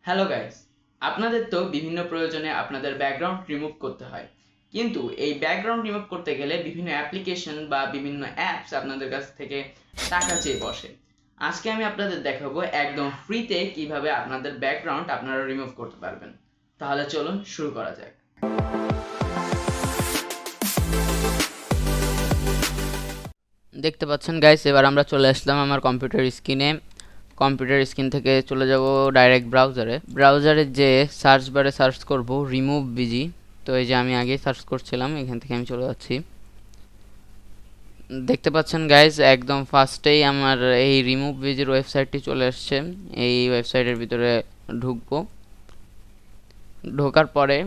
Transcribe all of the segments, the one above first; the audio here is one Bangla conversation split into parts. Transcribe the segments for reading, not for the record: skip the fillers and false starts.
হ্যালো গাইস, আপনাদের তো বিভিন্ন প্রয়োজনে আপনাদের ব্যাকগ্রাউন্ড রিমুভ করতে হয়, কিন্তু এই ব্যাকগ্রাউন্ড রিমুভ করতে গেলে বিভিন্ন অ্যাপ্লিকেশন বা বিভিন্ন অ্যাপস আপনাদের কাছ থেকে টাকা চেয়ে বসে। আজকে আমি আপনাদের দেখাবো একদম ফ্রিতে কিভাবে আপনাদের ব্যাকগ্রাউন্ড আপনারা রিমুভ করতে পারবেন। তাহলে চলুন শুরু করা যাক। দেখতে পাচ্ছেন গাইস, এবার আমরা চলে আসলাম আমার কম্পিউটার স্ক্রিন থেকে চলে যাব ডাইরেক্ট ব্রাউজারে যে সার্চ বারে সার্চ করব রিমুভ বিজি। তো এই যে আমি আগে সার্চ করছিলাম, এখান থেকে আমি চলে যাচ্ছি। দেখতে পাচ্ছেন গাইস, একদম ফার্স্টেই আমার এই রিমুভ বিজির ওয়েবসাইটটি চলে আসছে। এই ওয়েবসাইটের ভিতরে ঢোকার পরে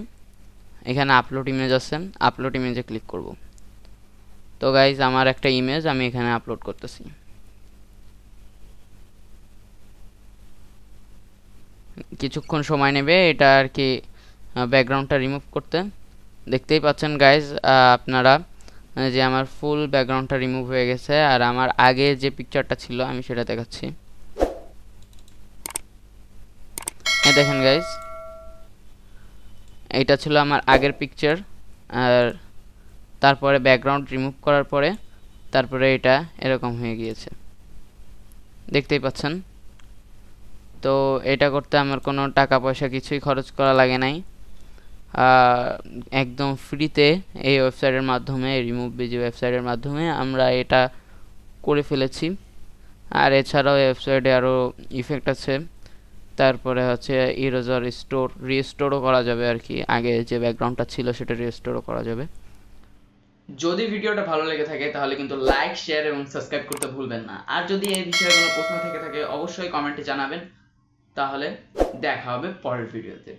এখানে আপলোড ইমেজ আছে, আপলোড ইমেজে ক্লিক করব। তো গাইস, আমার একটা ইমেজ আমি এখানে আপলোড করতেছি। কিছুক্ষণ সময় নেবে এটা আর কি ব্যাকগ্রাউন্ডটা রিমুভ করতে। দেখতেই পাচ্ছেন গাইজ, আপনারা যে আমার ফুল ব্যাকগ্রাউন্ডটা রিমুভ হয়ে গেছে, আর আমার আগে যে পিকচারটা ছিল আমি সেটা দেখাচ্ছি। এই দেখেন গাইজ, এইটা ছিল আমার আগের পিকচার, আর তারপরে ব্যাকগ্রাউন্ড রিমুভ করার পরে তারপরে এটা এরকম হয়ে গিয়েছে, দেখতেই পাচ্ছেন। তো এটা করতে আমার কোনো টাকা পয়সা কিছুই খরচ করা লাগে নাই, একদম ফ্রিতে এই ওয়েবসাইটের মাধ্যমে, রিমুভ বিজি ওয়েবসাইটের মাধ্যমে আমরা এটা করে ফেলেছি। আর এছাড়াও ওয়েবসাইটে আরও ইফেক্ট আছে, তারপরে হচ্ছে ইরেজার রিস্টোরও করা যাবে আর কি, আগে যে ব্যাকগ্রাউন্ডটা ছিল সেটা রিস্টোরও করা যাবে। যদি ভিডিওটা ভালো লেগে থাকে তাহলে কিন্তু লাইক, শেয়ার এবং সাবস্ক্রাইব করতে ভুলবেন না। আর যদি এই বিষয়ে কোনো প্রশ্ন থেকে থাকে অবশ্যই কমেন্টে জানাবেন। তাহলে দেখা হবে পরের ভিডিওতে।